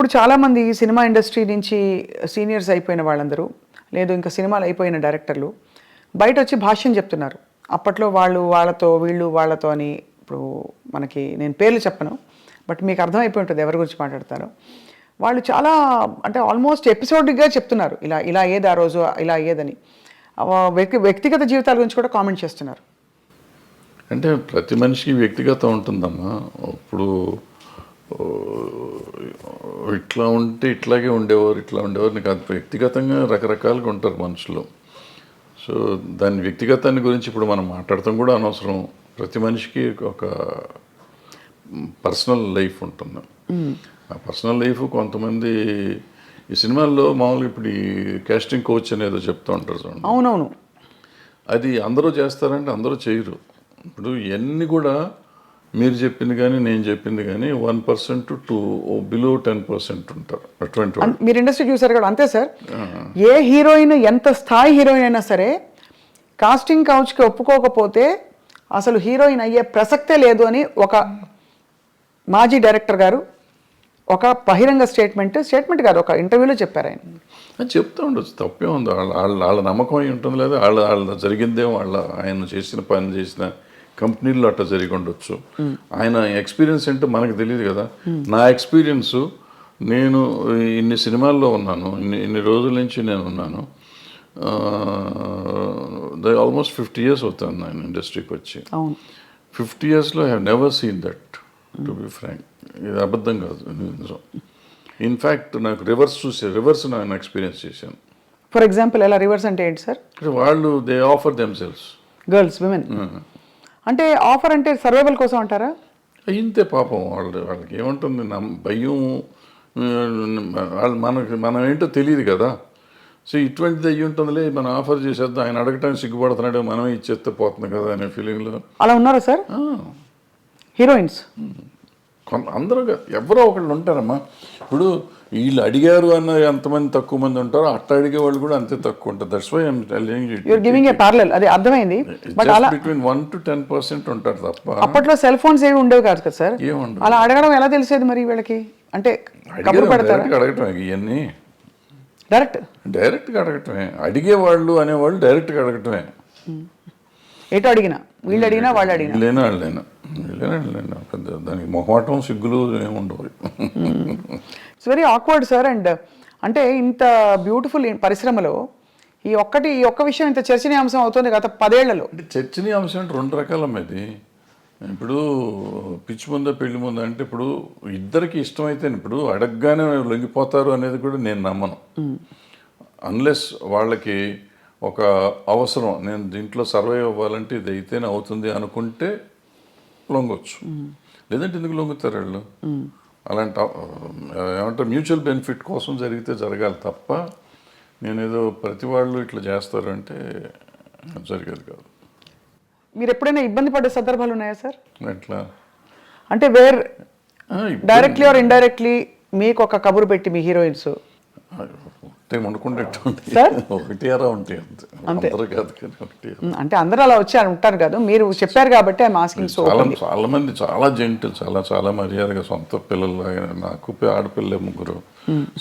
ఇప్పుడు చాలామంది cinema industry నుంచి సీనియర్స్ అయిపోయిన వాళ్ళందరూ లేదు ఇంకా సినిమాలు అయిపోయిన డైరెక్టర్లు బయట వచ్చి భాష్యం చెప్తున్నారు. అప్పట్లో వాళ్ళు వాళ్ళతో వీళ్ళు వాళ్ళతో అని. ఇప్పుడు మనకి నేను పేర్లు చెప్పను, బట్ మీకు అర్థమైపోయి ఉంటుంది ఎవరి గురించి మాట్లాడతారో. వాళ్ళు చాలా అంటే ఆల్మోస్ట్ ఎపిసోడ్గా చెప్తున్నారు, ఇలా ఇలా ఏది ఆ రోజు ఇలా ఏదని. వ్యక్తిగత జీవితాల గురించి కూడా కామెంట్ చేస్తున్నారు. అంటే ప్రతి మనిషికి వ్యక్తిగతం ఉంటుందమ్మా. ఇప్పుడు ఇట్లా ఉంటే ఇట్లాగే ఉండేవారు, ఇట్లా ఉండేవారు నీకు అది వ్యక్తిగతంగా రకరకాలుగా ఉంటారు మనుషులు. సో దాని వ్యక్తిగతాన్ని గురించి ఇప్పుడు మనం మాట్లాడటం కూడా అనవసరం. ప్రతి మనిషికి ఒక పర్సనల్ లైఫ్ ఉంటుంది. ఆ పర్సనల్ లైఫ్ కొంతమంది ఈ సినిమాల్లో మామూలుగా ఇప్పుడు ఈ కాస్టింగ్ కోచ్ అనేదో చెప్తూ ఉంటారు చూడండి. అవునవును, అది అందరూ చేస్తారంటే అందరూ చేయరు. ఇప్పుడు ఇవన్నీ కూడా మీరు చెప్పింది కానీ నేను చెప్పింది కానీ 1% టు బిలో 10% ఉంటారు అటువంటి. మీరు ఇండస్ట్రీ చూసారు కదా, అంతే సార్. ఏ హీరోయిన్ ఎంత స్థాయి హీరోయిన్ అయినా సరే కాస్టింగ్ కౌచ్కి ఒప్పుకోకపోతే అసలు హీరోయిన్ అయ్యే ప్రసక్తే లేదు అని ఒక మాజీ డైరెక్టర్ గారు ఒక బహిరంగ స్టేట్మెంట్ కాదు, ఒక ఇంటర్వ్యూలో చెప్పారు. ఆయన చెప్తూ ఉండొచ్చు, తప్పే ఉంది. వాళ్ళ నమ్మకం అయి ఉంటుంది, లేదా వాళ్ళ జరిగిందేమో, ఆయన చేసిన పని చేసిన కంపెనీల్లో అట్లా జరిగి ఉండొచ్చు. ఆయన ఎక్స్పీరియన్స్ ఏంటో మనకు తెలియదు కదా. నా ఎక్స్పీరియన్సు, నేను ఇన్ని సినిమాల్లో ఉన్నాను, ఇన్ని రోజుల నుంచి నేను ఉన్నాను. ఆల్మోస్ట్ 50 years అవుతాను నేను ఇండస్ట్రీకి వచ్చి. 50 yearsలో I have never seen that, to be frank. ఇది అబద్ధం కాదు, నిజం. ఇన్ఫ్యాక్ట్ నాకు రివర్స్ నేను ఎక్స్పీరియన్స్ చేశాను. ఫర్ ఎగ్జాంపుల్ ఎలా రివర్స్ అంటే ఏంటి సార్? వాళ్ళు they offer themselves, girls women అంటే ఆఫర్ అంటే సర్వైవల్ కోసం అంటారా? ఇంతే పాపం. వాళ్ళకి ఏముంటుంది, భయం. మనం ఏంటో తెలియదు కదా. సో ఇటువంటిది అయ్యి ఉంటుందిలే, మనం ఆఫర్ చేసేద్దాం, ఆయన అడగటానికి సిగ్గుపడుతున్నాడు, మనమే ఇచ్చేస్తే పోతుంది కదా అనే ఫీలింగ్లో. అలా ఉన్నారా సార్ హీరోయిన్స్? అందరూ ఎవరో ఒకళ్ళు ఉంటారమ్మా. ఇప్పుడు వీళ్ళు అడిగారు అన్న ఎంతమంది తక్కువ మంది ఉంటారో అట్లా అడిగే వాళ్ళు కూడా అంతే తక్కువ ఉంటారు. That's why I'm telling you. You're giving a parallel. అది అర్థమైంది. బట్ అలా బిట్వీన్ 1 to 10% ఉంటారు తప్ప. అప్పట్లో సెల్ ఫోన్స్ ఏవి ఉండేవి కాదు కదా సార్. ఏముండవు. అలా అడగడం ఎలా తెలిసేది మరి వీళ్ళకి? అంటే అడగటమే ఇవన్నీ, డైరెక్ట్గా అడగటమే. అడిగేవాళ్ళు అనేవాళ్ళు డైరెక్ట్గా అడగటమే. ఎటు అడిగినా, వీళ్ళు అడిగినా వాళ్ళు అడిగినా, వాళ్ళైనా పెద్ద దానికి మొహమాటం సిగ్గులు ఏముండవు. It's very awkward sir. And అంటే ఇంత బ్యూటిఫుల్ పరిశ్రమలో ఈ ఒక్క విషయం ఇంత చర్చనీయాంశం అవుతుంది గత 10 ఏళ్లలో. అంటే చర్చనీయాంశం అంటే 2 రకాలమ్మది. ఇప్పుడు పిచ్చి ముందా పెళ్లి ముందా అంటే ఇప్పుడు ఇద్దరికి ఇష్టమైతే ఇప్పుడు అడగగానే లొంగిపోతారు అనేది కూడా నేను నమ్మను. అన్లెస్ వాళ్ళకి ఒక అవసరం, నేను దీంట్లో సర్వైవ్ అవ్వాలంటే ఇది అయితేనే అవుతుంది అనుకుంటే లొంగొచ్చు. లేదంటే ఎందుకు లొంగుతారు వాళ్ళు? అలాంటి ఏమంటారు, మ్యూచువల్ బెనిఫిట్ కోసం జరిగితే జరగాలి తప్ప నేనేదో ప్రతి వాళ్ళు ఇట్లా చేస్తారు అంటే జరిగేది కాదు. మీరు ఎప్పుడైనా ఇబ్బంది పడే సందర్భాలు ఉన్నాయా సార్? ఎట్లా అంటే డైరెక్ట్లీ ఆర్ ఇండైరెక్ట్లీ మీకు ఒక కబురు పెట్టి మీ హీరోయిన్స్ ఒకటి అరా ఉంటాయి అంతే కాదు. అంటే అందరూ అలా వచ్చి ఉంటారు కదా, మీరు చెప్పారు కాబట్టి ఐఎమ్ ఆస్కింగ్. సో చాలా మంది చాలా జెంటిల్, చాలా మర్యాదగా, సొంత పిల్లల్లాగా. నాకు ఆడపిల్లలే 3.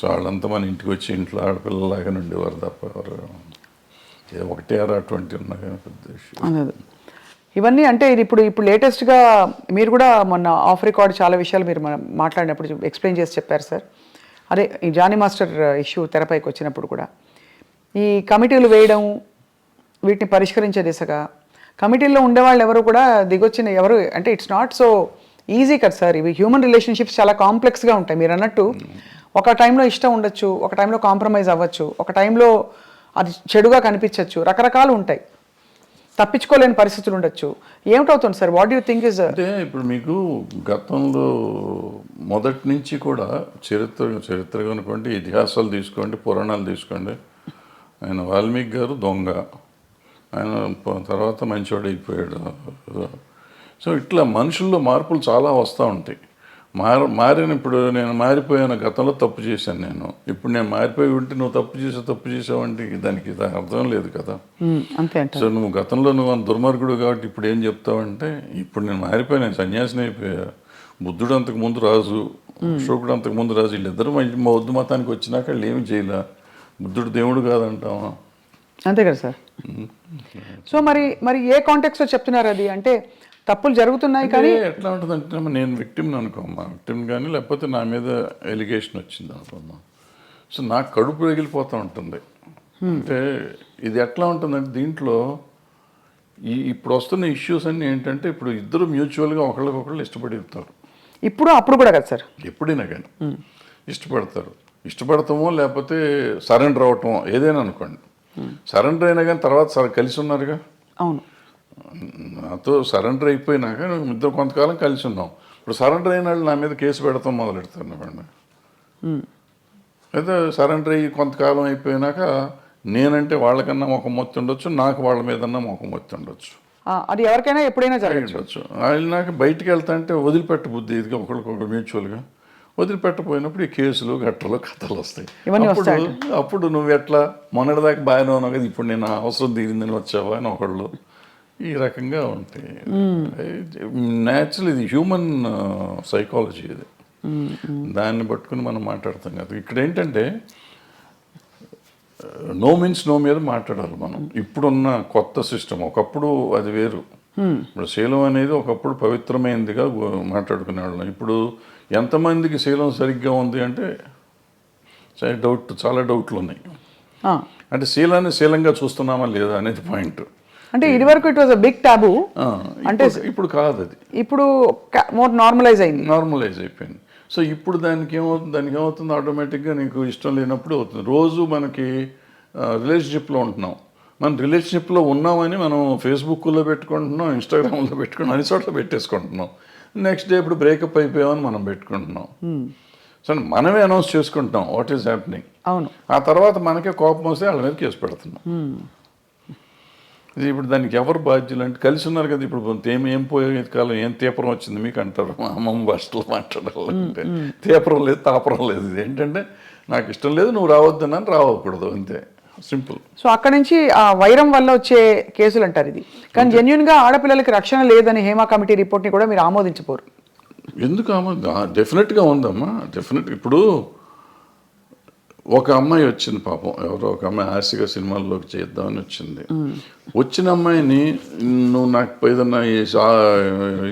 సో వాళ్ళంతా మన ఇంటికి వచ్చి ఇంట్లో ఆడపిల్లలాగా ఉండేవారు తప్ప ఎవరు ఒకటి అరా అటువంటి ఉన్నా కానీ పెద్ద విషయం. ఇవన్నీ అంటే ఇది ఇప్పుడు లేటెస్ట్గా మీరు కూడా మొన్న ఆఫ్ రికార్డ్ చాలా విషయాలు మీరు మాట్లాడినప్పుడు ఎక్స్ప్లెయిన్ చేసి చెప్పారు సార్. అదే ఈ జానీ మాస్టర్ ఇష్యూ తెరపైకి వచ్చినప్పుడు కూడా ఈ కమిటీలు వేయడం, వీటిని పరిష్కరించే దిశగా కమిటీల్లో ఉండేవాళ్ళు ఎవరు కూడా దిగొచ్చిన ఎవరు అంటే ఇట్స్ నాట్ సో ఈజీ కదా సార్. ఇవి హ్యూమన్ రిలేషన్షిప్స్ చాలా కాంప్లెక్స్గా ఉంటాయి. మీరు అన్నట్టు ఒక టైంలో ఇష్టం ఉండొచ్చు, ఒక టైంలో కాంప్రమైజ్ అవ్వచ్చు, ఒక టైంలో అది చెడుగా కనిపించవచ్చు, రకరకాలు ఉంటాయి, తప్పించుకోలేని పరిస్థితులు ఉండొచ్చు. ఏమిటవుతుంది sir? What you think is? అంటే ఇప్పుడు మీకు గతంలో మొదటి నుంచి కూడా చరిత్ర అనుకోండి, ఇతిహాసాలు తీసుకోండి, పురాణాలు తీసుకోండి. ఆయన వాల్మీకి గారు దొంగ, ఆయన తర్వాత మంచివాడు అయిపోయాడు. సో ఇట్లా మనుషుల్లో మార్పులు చాలా వస్తూ ఉంటాయి. మారిన ఇప్పుడు నేను మారిపోయాను, గతంలో తప్పు చేశాను నేను, ఇప్పుడు నేను మారిపోయి ఉంటే నువ్వు తప్పు చేసావు అంటే దానికి అర్థం లేదు కదా. సో నువ్వు గతంలో నువ్వు దుర్మార్గుడు కాబట్టి ఇప్పుడు ఏం చెప్తావంటే ఇప్పుడు నేను మారిపోయాను, నేను సన్యాసిని అయిపోయా, బుద్ధుడు అంతకు ముందు రాజు, అశోకుడు అంతకు ముందు రాజు, వీళ్ళిద్దరూ బౌద్ధ మతానికి వచ్చినాక వాళ్ళు ఏమి చేయలే. బుద్ధుడు దేవుడు కాదంటావా? అంతే కదా సార్. సో మరి ఏ కాంటెక్స్లో చెప్తున్నారు అది? అంటే తప్పులు జరుగుతున్నాయి కానీ ఎట్లా ఉంటుందంటే నేను విక్టిమ్ అనుకోమ్మా, విక్టిమ్ కానీ లేకపోతే నా మీద ఎలిగేషన్ వచ్చింది అనుకున్నాం. సో నాకు కడుపు రగిలిపోతూ ఉంటుంది. అంటే ఇది ఎట్లా ఉంటుందంటే దీంట్లో ఇప్పుడు వస్తున్న ఇష్యూస్ అన్నీ ఏంటంటే ఇప్పుడు ఇద్దరు మ్యూచువల్గా ఒకళ్ళకొకళ్ళు ఇష్టపడతారు. అప్పుడు కూడా కదా సార్, ఎప్పుడైనా కానీ ఇష్టపడతారు. ఇష్టపడతామో లేకపోతే సరెండర్ అవటమో ఏదైనా అనుకోండి. సరెండర్ అయినా కానీ తర్వాత కలిసి ఉన్నారుగా. అవును, నాతో సరెండర్ అయిపోయినాక ఇద్దరు కొంతకాలం కలిసి ఉన్నాం. ఇప్పుడు సరెండర్ అయిన వాళ్ళు నా మీద కేసు పెడతాం మొదలెడతారు అన్నమాట. అయితే సరెండర్ అయ్యి కొంతకాలం అయిపోయినాక నేనంటే వాళ్ళకన్నా మొఖం మొత్తి ఉండొచ్చు, నాకు వాళ్ళ మీదన్నా మొఖం మొత్తి ఉండొచ్చు. అది ఎవరికైనా ఎప్పుడైనా జరగచ్చు. నాకు బయటికి వెళ్తా అంటే వదిలిపెట్ట బుద్ధి ఇదిగా ఒకరికొకరు మ్యూచువల్గా వదిలిపెట్టపోయినప్పుడు ఈ కేసులు గట్టలు కథలు వస్తాయి. అప్పుడు నువ్వు ఎట్లా మొన్నటిదాకా బాగానే ఉన్నావు కదా, ఇప్పుడు నేను అవసరం తీరిందని వచ్చావా అని ఒకళ్ళు ఈ రకంగా ఉంటాయి. న్యాచురల్, ఇది హ్యూమన్ సైకాలజీ ఇది. దాన్ని పట్టుకుని మనం మాట్లాడతాం కదా. ఇక్కడ ఏంటంటే నో మీన్స్ నో మీద మాట్లాడాలి మనం. ఇప్పుడున్న కొత్త సిస్టమ్, ఒకప్పుడు అది వేరు. ఇప్పుడు శీలం అనేది ఒకప్పుడు పవిత్రమైనదిగా మాట్లాడుకునే వాళ్ళం. ఇప్పుడు ఎంతమందికి శీలం సరిగ్గా ఉంది అంటే చాలా డౌట్లు ఉన్నాయి. అంటే శీలాన్ని శీలంగా చూస్తున్నామా లేదా అనేది పాయింట్. అంటే ఇదివరకు ఇట్ వాజ్ అ బిగ్ టాబు, అంటే ఇప్పుడు కాదు, అది ఇప్పుడు మోర్ నార్మలైజ్ అయిపోయింది. సో ఇప్పుడు దానికి ఏమవుతుంది ఆటోమేటిక్గా నీకు ఇష్టం లేనప్పుడు అవుతుంది. రోజు మనకి రిలేషన్షిప్లో ఉంటున్నాం, మనం రిలేషన్షిప్లో ఉన్నామని మనం ఫేస్బుక్లో పెట్టుకుంటున్నాం, ఇన్స్టాగ్రామ్లో పెట్టుకుంటున్నాం, అన్ని చోట్ల పెట్టేసుకుంటున్నాం. నెక్స్ట్ డే ఇప్పుడు బ్రేకప్ అయిపోయామని మనం పెట్టుకుంటున్నాం. సో మనమే అనౌన్స్ చేసుకుంటున్నాం వాట్ ఈస్ హ్యాపెనింగ్. అవును, ఆ తర్వాత మనకే కోపం వస్తే వాళ్ళ మీద కేసు పెడుతున్నాం. ఇది ఇప్పుడు దానికి ఎవరు బాధ్యులు అంటే కలిసి ఉన్నారు కదా. ఇప్పుడు ఏం పోయే కాలం ఏం తీపరం వచ్చింది మీకు అంటారు మా అమ్మమ్మ భాషలో మాట్లాడాలంటే. తీపరం లేదు, తాపరం లేదు. ఇది ఏంటంటే నాకు ఇష్టం లేదు, నువ్వు రావద్దని రావకూడదు, అంతే, సింపుల్. సో అక్కడ నుంచి ఆ వైరం వల్ల వచ్చే కేసులు అంటారు ఇది. కానీ జెన్యున్గా ఆడపిల్లలకి రక్షణ లేదని హేమా కమిటీ రిపోర్ట్ని కూడా మీరు ఆమోదించపోరు. ఎందుకు డెఫినెట్గా ఉందమ్మా, డెఫినెట్. ఇప్పుడు ఒక అమ్మాయి వచ్చింది పాపం, ఎవరో ఒక అమ్మాయి ఆశగా సినిమాల్లోకి చేద్దామని వచ్చింది. వచ్చిన అమ్మాయిని నువ్వు నాకు ఏదన్నా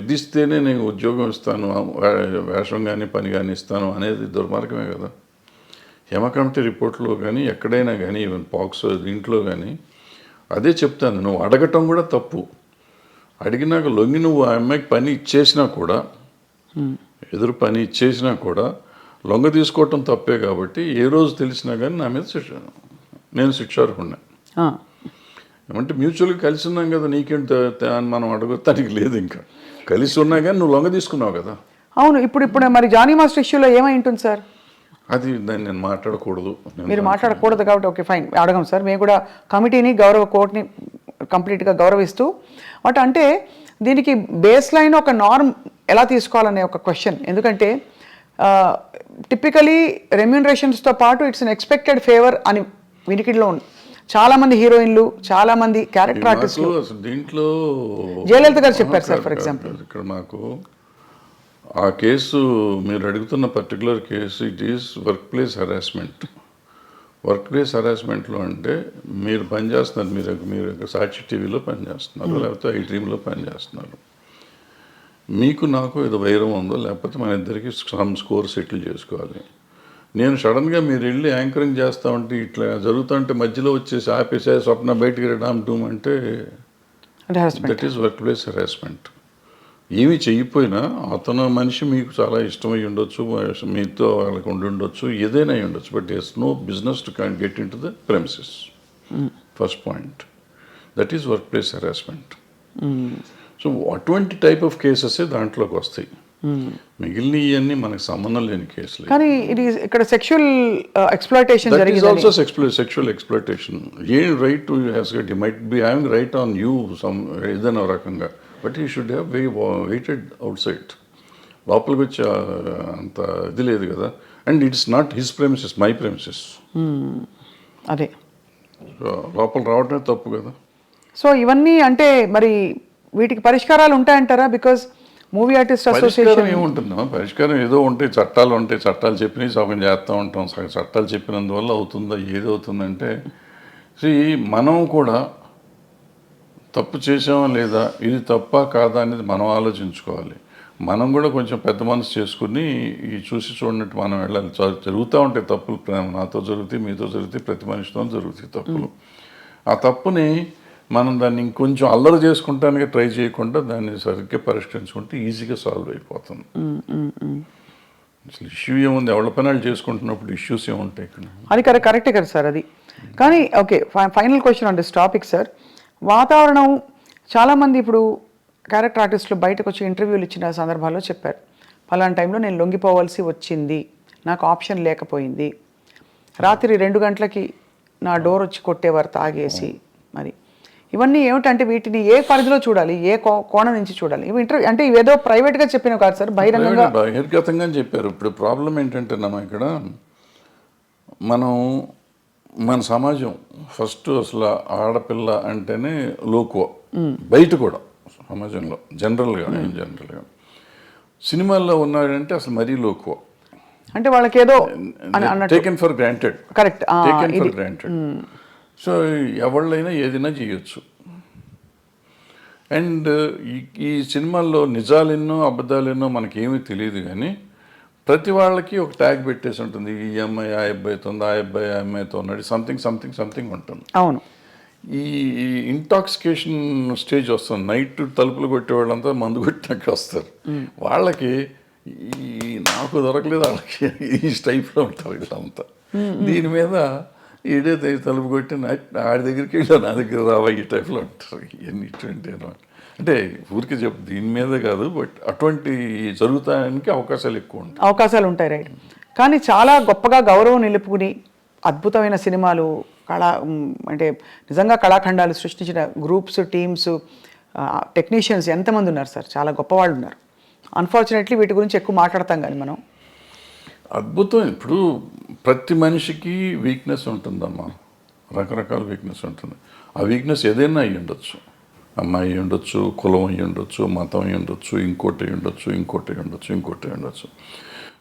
ఇది ఇస్తేనే నేను ఉద్యోగం ఇస్తాను, వేషం కానీ పని కానీ ఇస్తాను అనేది దుర్మార్గమే కదా. హేమ కమిటీ రిపోర్ట్లో కానీ ఎక్కడైనా కానీ ఈవెన్ పాక్సో దీంట్లో కానీ అదే చెప్తాను. నువ్వు అడగటం కూడా తప్పు. అడిగినాక లొంగి నువ్వు ఆ అమ్మాయికి పని ఇచ్చేసినా కూడా, ఎదురు పని ఇచ్చేసినా కూడా లొంగ తీసుకోవటం తప్పే. కాబట్టి ఏ రోజు తెలిసినా కానీ నా మీద నేను శిక్షార్హుడిని. ఏమంటే మ్యూచువల్గా కలిసి ఉన్నాం కదా, నీకేంటి అని మనం అడగటానికి లేదు. ఇంకా కలిసి ఉన్నా కానీ నువ్వు లొంగ తీసుకున్నావు కదా. అవును, ఇప్పుడు మరి జానీ మాస్టర్ ఇష్యూలో ఏమై ఉంటుంది సార్? అది దాన్ని నేను మాట్లాడకూడదు. మీరు మాట్లాడకూడదు కాబట్టి ఓకే ఫైన్, అడగం సార్. మేము కూడా కమిటీని కోర్టుని కంప్లీట్గా గౌరవిస్తూ వాటి అంటే దీనికి బేస్ లైన్ ఒక నార్మ్ ఎలా తీసుకోవాలనే ఒక క్వశ్చన్. ఎందుకంటే టిపికలీ రెమ్యూనరేషన్స్తో పాటు ఇట్స్ అన్ ఎక్స్పెక్టెడ్ ఫేవర్ అని వినికిడిలో ఉంది. చాలామంది హీరోయిన్లు, చాలామంది క్యారెక్టర్ ఆర్టిస్టులు, దీంట్లో జయలలిత గారు చెప్పారు సార్ ఫర్ ఎగ్జాంపుల్. ఇక్కడ మాకు ఆ కేసు మీరు అడుగుతున్న particular case it is work place harassment. Work place హెరాస్మెంట్లో అంటే మీరు పనిచేస్తున్నారు, మీరు సాక్షి టీవీలో పనిచేస్తున్నారు, లేకపోతే ఐ డ్రీమ్లో పనిచేస్తున్నారు. మీకు నాకు ఏదో వైరం ఉందో, లేకపోతే మన ఇద్దరికి సమ్ స్కోర్ సెటిల్ చేసుకోవాలి. నేను సడన్గా మీరు వెళ్ళి యాంకరింగ్ చేస్తా ఉంటే ఇట్లా జరుగుతుంటే మధ్యలో వచ్చేసి ఆపేసే స్వప్న బయటికి డామ్ డూమ్ అంటే that is work place harassment. ఏమీ చెయ్యిపోయినా అతను మనిషి మీకు చాలా ఇష్టమై ఉండొచ్చు, మీతో వాళ్ళకి ఉండొచ్చు, ఏదైనా అయి ఉండొచ్చు, but it's no business to can get in to the premises. First point, that is work place harassment. So అటువంటి టైప్ ఆఫ్ కేసెస్ దాంట్లోకి వస్తాయి. మిగిలిన ఇవన్నీ మనకు సంబంధం లేని కేసులు. కానీ ఇది ఇక్కడ సెక్షువల్ ఎక్స్‌ప్లాయిటేషన్ జరిగింది. That is also sexual exploitation. A right to has get, he might be having right on you some ఏదైనా రకంగా, but he should have weighted out side. లోపలికి వచ్చి అంత ఇది లేదు కదా. And it's not his premises, my premises. అదే లోపల రావడమే తప్పు కదా. సో ఇవన్నీ అంటే మరి వీటికి పరిష్కారాలు ఉంటాయంటారా? బికాజ్ మూవీ ఆర్టిస్ట్ పరిష్కారం అసోసియేషన్ ఏముంటుందో పరిష్కారం ఏదో ఉంటాయి, చట్టాలు చెప్పినవి సగం చేస్తూ ఉంటాం, సగం చట్టాలు చెప్పినందువల్ల అవుతుందా ఏది అవుతుందంటే మనం కూడా తప్పు చేసామా లేదా, ఇది తప్ప కాదా అనేది మనం ఆలోచించుకోవాలి. మనం కూడా కొంచెం పెద్ద మనసు చేసుకుని ఈ చూసి చూడనట్టు మనం వెళ్ళాలి. జరుగుతూ ఉంటాయి తప్పులు, నాతో జరుగుతాయి, మీతో జరుగుతాయి, ప్రతి మనిషితో జరుగుతాయి తప్పులు. ఆ తప్పుని మనం దాన్ని ఇంకొంచెం అల్లరి చేసుకుంటానికి ట్రై చేయకుండా దాన్ని సరిగ్గా పరిష్కరించుకుంటే ఈజీగా సాల్వ్ అయిపోతుంది. అసలు ఇష్యూ ఏముంది, ఎవరి పనులు చేసుకుంటున్నప్పుడు ఇష్యూస్ ఏముంటాయి ఇక్కడ? అది కరెక్టే కదా సార్ అది. కానీ okay, final question on this topic sir. వాతావరణం చాలామంది ఇప్పుడు క్యారెక్టర్ ఆర్టిస్టులు బయటకు వచ్చి ఇంటర్వ్యూలు ఇచ్చిన సందర్భాల్లో చెప్పారు, పలానా టైంలో నేను లొంగిపోవాల్సి వచ్చింది, నాకు ఆప్షన్ లేకపోయింది, రాత్రి 2 గంటలకి నా డోర్ వచ్చి కొట్టేవారు తాగేసి. మరి ఇవన్నీ ఏమిటంటే వీటిని ఏ పరిధిలో చూడాలి, ఏ కోణం నుంచి చూడాలి? ఇవి ఇంటర్వ్యూ అంటే ఇవేదో ప్రైవేట్గా చెప్పినవి కాదు సార్, బహిరంగంగా బహిర్గతంగా చెప్పారు. ఇప్పుడు ప్రాబ్లం ఏంటంటే ఇక్కడ మన సమాజం ఫస్ట్ అసలు ఆడపిల్ల అంటేనే లోకువ, బయట కూడా సమాజంలో జనరల్గా సినిమాల్లో ఉన్నాడంటే అసలు మరీ లోకువ, అంటే వాళ్ళకి ఏదో taken for granted. Correct, taken for granted. So ఎవళ్ళైనా ఏదైనా చేయొచ్చు. అండ్ ఈ సినిమాల్లో నిజాలెన్నో అబద్ధాలెన్నో మనకేమీ తెలియదు, కానీ ప్రతి వాళ్ళకి ఒక ట్యాగ్ పెట్టేసి ఉంటుంది, ఈ అమ్మాయి ఆ అబ్బాయితో ఉంది, ఆ అబ్బాయి ఆ అమ్మాయితో ఉన్నాడు, సంథింగ్ ఉంటుంది. అవును. ఈ ఇంటాక్సికేషన్ స్టేజ్ వస్తుంది, నైట్ తలుపులు కొట్టేవాళ్ళంతా మందు కొట్టినాక వస్తారు. వాళ్ళకి నాకు దొరకలేదు, వాళ్ళకి ఈ టైప్లో ఉంటారు వీళ్ళంతా. దీని మీద ఈడే తలుపు కొట్టి ఆడి దగ్గరికి వెళ్ళా, నా దగ్గర రావా, ఈ టైప్లో ఉంటారు. ఇవన్నీ ఇటువంటి అంటే ఊరికి చెప్పు, దీని మీద కాదు, బట్ అటువంటి జరుగుతానికి అవకాశాలు ఉంటాయి. రైట్. కానీ చాలా గొప్పగా గౌరవం నిలుపుకుని అద్భుతమైన సినిమాలు, అంటే నిజంగా కళాఖండాలు సృష్టించిన గ్రూప్స్, టీమ్స్, టెక్నీషియన్స్ ఎంతమంది ఉన్నారు సార్, చాలా గొప్పవాళ్ళు ఉన్నారు. అన్ఫార్చునేట్లీ వీటి గురించి ఎక్కువ మాట్లాడతాం కానీ మనం. అద్భుతం. ఇప్పుడు ప్రతి మనిషికి వీక్నెస్ ఉంటుందమ్మా, రకరకాల వీక్నెస్ ఉంటుంది. ఆ వీక్నెస్ ఏదైనా అయ్యి ఉండొచ్చు, అమ్మాయి అయ్యి ఉండొచ్చు, కులం అయ్యి ఉండొచ్చు, మతం అయ్యి ఉండొచ్చు, ఇంకోటి అయ్యి ఉండొచ్చు.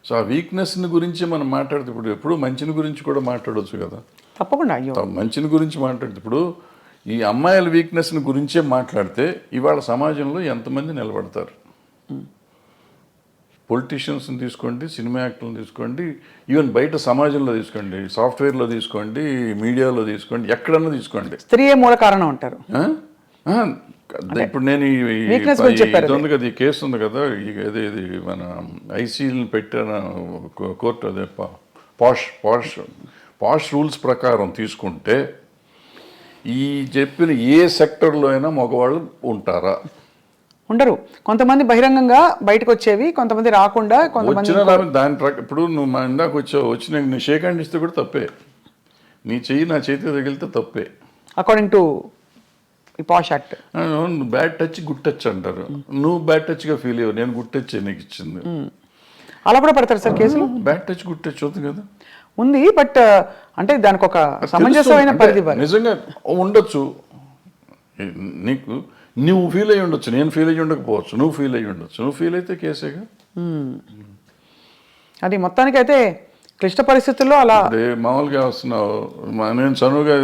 సో ఆ వీక్నెస్ని గురించి మనం మాట్లాడితే ఇప్పుడు మంచిని గురించి కూడా మాట్లాడవచ్చు కదా. తప్పకుండా. అయ్యో, మంచిని గురించి మాట్లాడితే ఇప్పుడు ఈ అమ్మాయిల వీక్నెస్ని గురించే మాట్లాడితే ఇవాళ సమాజంలో ఎంతమంది నిలబడతారు? పొలిటీషియన్స్ని తీసుకోండి, సినిమా యాక్టర్లను తీసుకోండి, ఈవెన్ బయట సమాజంలో తీసుకోండి, సాఫ్ట్వేర్లో తీసుకోండి, మీడియాలో తీసుకోండి, ఎక్కడన్నా తీసుకోండి, స్త్రీయే మూల కారణం అంటారు. ఇప్పుడు నేను ఇది ఉంది కదా, ఈ కేసు ఉంది కదా, ఇది మన ఐసీని పెట్టిన కోర్టు, అదే పాష్ రూల్స్ ప్రకారం తీసుకుంటే ఈ చెప్పిన ఏ సెక్టర్లో అయినా మగవాళ్ళు ఉంటారా? ఉండరు. కొంతమంది బహిరంగంగా బయటకు వచ్చేవి, కొంతమంది రాకుండా, కొంతమంది దాని ఇప్పుడు నువ్వు మా ఇందాక వచ్చి నీ షేక్ హ్యాండ్ ఇస్తే కూడా తప్పే, నీ చెయ్యి నా చేతికి తగిలితే తప్పే, అకార్డింగ్ టు ఈ పాష్ act. Bad touch good touch అంటారు. నువ్వు బ్యాడ్ టచ్గా ఫీల్ అయ్యావు, నేను గుడ్ టచ్ నీకు ఇచ్చింది. అలా కూడా పడతారు సార్ కేసులు? బ్యాడ్ టచ్ గుడ్ టచ్ అవుతుంది కదా, ఉంది. బట్ అంటే దానికి ఒక సమంజసమైన పరిధి నిజంగా ఉండొచ్చు. నీకు నువ్వు ఫీల్ అయ్యి ఉండొచ్చు, నేను ఫీల్ అయ్యి ఉండకపోవచ్చు, నువ్వు ఫీల్ అయ్యి ఉండొచ్చు. నువ్వు ఫీల్ అయితే కేసేగా. అది మొత్తానికైతే క్లిష్ట పరిస్థితుల్లో అలా మామూలుగా వస్తున్నావు. నేను చనువుగా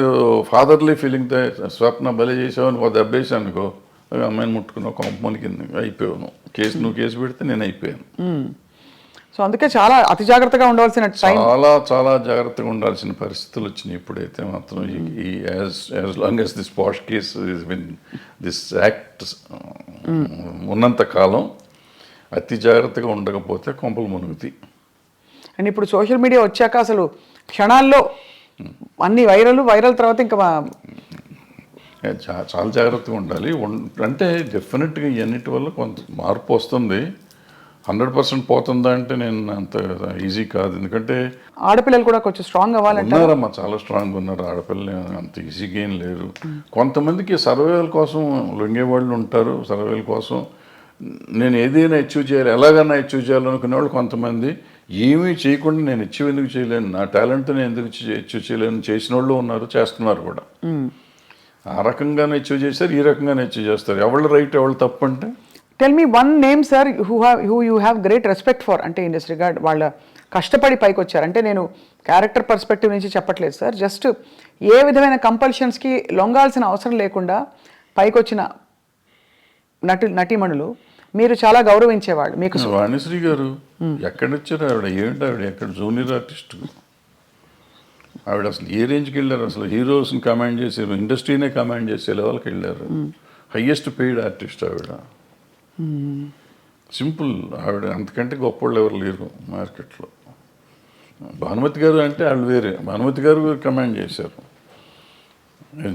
ఫాదర్లీ ఫీలింగ్తో స్వప్న బలి చేసావని ఒక దెబ్బేసి అనుకో, అమ్మాయిని ముట్టుకున్నావు, కొంపమని కింద అయిపోయావు. నువ్వు కేసు పెడితే నేను అయిపోయాను. సో అందుకే చాలా అతి జాగ్రత్తగా ఉండవలసిన చాలా జాగ్రత్తగా ఉండాల్సిన పరిస్థితులు వచ్చినాయి. ఇప్పుడైతే మాత్రం as long as this posh case this act ఉన్నంత కాలం అతి జాగ్రత్తగా ఉండకపోతే కొంపలు మునుగుతాయి. అండ్ ఇప్పుడు సోషల్ మీడియా వచ్చాక అసలు క్షణాల్లో అన్ని వైరల్ తర్వాత ఇంకా చాలా జాగ్రత్తగా ఉండాలి. అంటే డెఫినెట్గా ఇవన్నిటి వల్ల కొంత మార్పు వస్తుంది. 100% పోతుందా అంటే నేను అంత ఈజీ కాదు. ఎందుకంటే ఆడపిల్లలు కూడా కొంచెం స్ట్రాంగ్ అవ్వాలంటే ఉన్నారమ్మా, చాలా స్ట్రాంగ్ ఉన్నారు. ఆడపిల్లలు అంత ఈజీగా ఏం లేరు. కొంతమందికి సర్వైవల్ కోసం లొంగేవాళ్ళు ఉంటారు. సర్వైవల్ కోసం నేను ఏదైనా అచీవ్ చేయాలి, ఎలాగైనా అచీవ్ చేయాలనుకునే వాళ్ళు కొంతమంది, ఏమీ చేయకుండా నేను అచీవ్ ఎందుకు చేయలేను, నా టాలెంట్తో నేను ఎందుకు అచీవ్ చేయలేను చేసిన వాళ్ళు ఉన్నారు, చేస్తున్నారు కూడా. ఆ రకంగానే అచీవ్ చేస్తారు, ఈ రకంగానే అచీవ్ చేస్తారు. ఎవళ్ళు రైట్ ఎవళ్ళు తప్పు అంటే tell me one name sir who you have great respect for, అంటే ఇన్ దిస్ రిగార్డ్ వాళ్ళ కష్టపడి పైకి వచ్చారు. అంటే నేను క్యారెక్టర్ పర్స్పెక్టివ్ నుంచి చెప్పట్లేదు సార్, జస్ట్ ఏ విధమైన కంపల్షన్స్కి లొంగాల్సిన అవసరం లేకుండా పైకి వచ్చిన నటీమణులు మీరు చాలా గౌరవించేవాళ్ళు. మీకు వాణిశ్రీ గారు ఎక్కడి వచ్చారు ఆవిడ? ఏంటి ఆవిడ ఎక్కడ జూనియర్ ఆర్టిస్ట్? ఆవిడ అసలు ఏ రేంజ్కి వెళ్ళారు? అసలు హీరోస్ని కమాండ్ చేశారు, ఇండస్ట్రీనే కమాండ్ చేసే లెవెల్కి వెళ్ళారు. హయ్యెస్ట్ పెయిడ్ ఆర్టిస్ట్ ఆవిడ. సింపుల్, ఆవిడ అంతకంటే గొప్పవాళ్ళు ఎవరు లేరు మార్కెట్లో. భానుమతి గారు అంటే వాళ్ళు వేరే, భానుమతి గారు కమాండ్ చేశారు.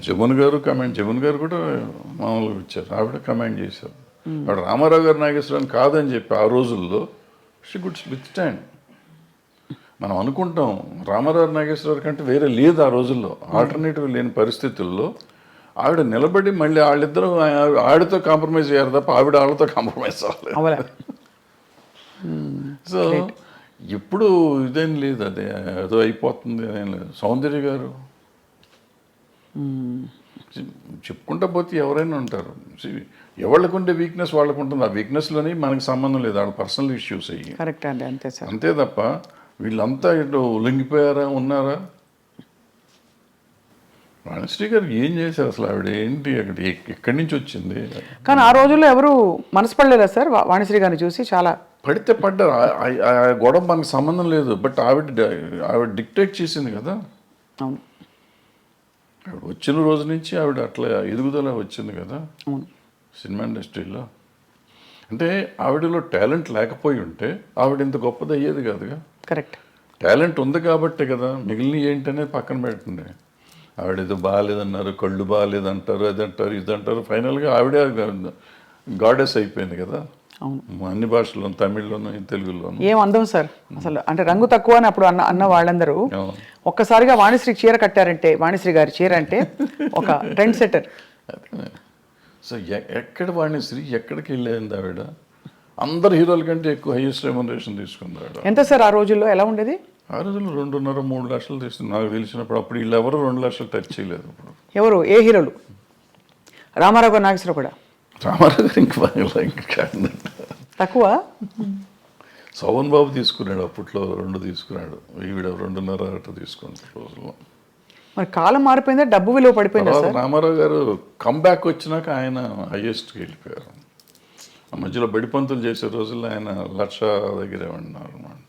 జమున్ గారు జమున్ గారు కూడా మామూలుగా వచ్చారు, ఆవిడ కమాండ్ చేశారు. ఆవిడ రామారావు గారు నాగేశ్వరరావు కాదని చెప్పి ఆ రోజుల్లో షీ గుడ్ విత్ స్టాండ్. మనం అనుకుంటాం రామారావు నాగేశ్వరరావు కంటే వేరే లేదు ఆ రోజుల్లో, ఆల్టర్నేటివ్ లేని పరిస్థితుల్లో ఆవిడ నిలబడి మళ్ళీ వాళ్ళిద్దరూ ఆవిడతో కాంప్రమైజ్ అయ్యారు తప్ప ఆవిడ వాళ్ళతో కాంప్రమైజ్ అవ్వలేదు. సో ఎప్పుడు ఇదేం లేదు, అదే ఏదో అయిపోతుంది అదేం లేదు. సౌందర్య గారు చెప్పుకుంటా పోతే ఎవరైనా ఉంటారు, ఎవరికి ఉండే వీక్నెస్ వాళ్ళకు ఉంటుంది. ఆ వీక్నెస్లోని మనకి సంబంధం లేదు, వాళ్ళ పర్సనల్ ఇష్యూస్ అయ్యి. కరెక్ట్ అండి, అంతే సార్. అంతే తప్ప వీళ్ళంతా ఇటు ఉల్లంఘిపోయారా ఉన్నారా? వాణిశ్రీ గారు ఏం చేశారు అసలు? ఆవిడ ఏంటి అక్కడ ఎక్కడి నుంచి వచ్చింది? కానీ ఆ రోజుల్లో ఎవరు మనసు పడలేదా సార్ వాణిశ్రీ గారిని చూసి? చాలా పడితే పడ్డారు, ఆ గొడవ మనకు సంబంధం లేదు. బట్ ఆవిడ డిక్టేట్ చేసింది కదా. అవును, ఆవిడ వచ్చిన రోజు నుంచి ఆవిడ అట్లా ఎదుగుదల వచ్చింది కదా అవును, సినిమా ఇండస్ట్రీలో. అంటే ఆవిడలో టాలెంట్ లేకపోయి ఉంటే ఆవిడ ఇంత గొప్పది అయ్యేది కాదుగా. కరెక్ట్. టాలెంట్ ఉంది కాబట్టే కదా మిగిలిన ఏంటనే పక్కన పెట్టండి. ఆవిడ ఏదో బాగాలేదన్నారు, కళ్ళు బాగాలేదంటారు, అది అంటారు, ఇది అంటారు. ఫైనల్గా ఆవిడే గాడెస్ అయిపోయింది కదా. అవును, అన్ని భాషల్లోనూ, తమిళ్లోను తెలుగులోను. ఏం అందం సార్ అసలు, అంటే రంగు తక్కువ అని అప్పుడు అన్న వాళ్ళందరూ ఒక్కసారిగా వాణిశ్రీ చీర కట్టారంటే, వాణిశ్రీ గారి చీర అంటే ఒక ట్రెండ్ సెట్టర్. సో ఎక్కడ వాణిశ్రీ ఎక్కడికి వెళ్ళేది ఆవిడ? అందరు హీరోల కంటే ఎక్కువ హైయెస్ట్ రెమ్యునరేషన్ తీసుకుంది ఆవిడ. ఎంత సార్ ఆ రోజుల్లో ఎలా ఉండేది? ఆ రోజుల్లో 2.5-3 లక్షలు తీసుకుంది నాకు తెలిసినప్పుడు. అప్పుడు వీళ్ళు ఎవరు 2 లక్షలు టచ్ చేయలేదు. ఇప్పుడు ఎవరు, ఏ హీరోలు? రామారావు గారు, నాగేశ్వరరావు కూడా? రామారావు గారు ఇంకా కాదు, తక్కువ. శోభన్ బాబు తీసుకున్నాడు అప్పట్లో, 2 తీసుకున్నాడు. ఈవిడ 2.5 అట్లా తీసుకున్నాడు రోజుల్లో. మరి కాలం మారిపోయిందా, డబ్బు విలువ పడిపోయిందా సార్? రామారావు గారు కంబ్యాక్ వచ్చినాక ఆయన హైయెస్ట్కి వెళ్ళిపోయారు. ఆ మధ్యలో బడిపంతులు చేసే రోజుల్లో ఆయన 1,00,000 దగ్గరే ఉన్నారు అన్నమాట.